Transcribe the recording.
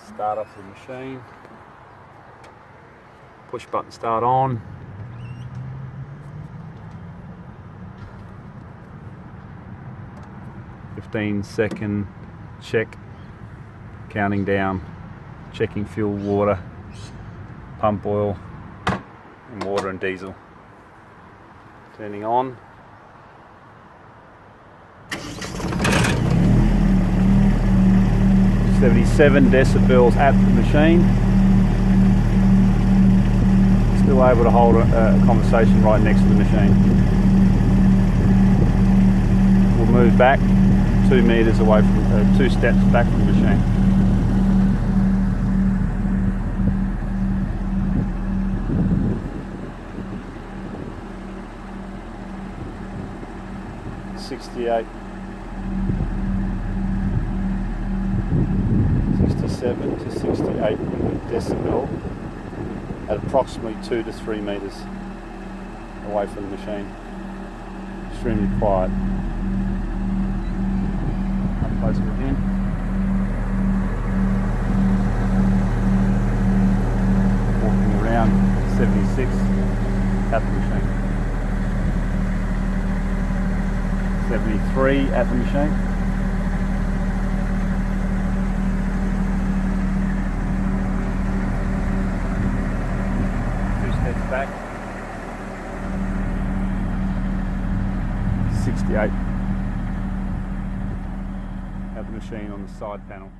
Start off the machine. Push button start on. "15-second check, counting down, checking fuel, water, pump oil, and water and diesel." Turning on. "77 decibels at the machine." Still able to hold a conversation right next to the machine. We'll move back 2 meters away from, 2 steps back from the machine. "68, 67 to 68 decibel at approximately 2 to 3 meters away from the machine. Extremely quiet. Up closer again. Walking around 76 at the machine. 73 at the machine. Steps back. 68 at the machine on the side panel.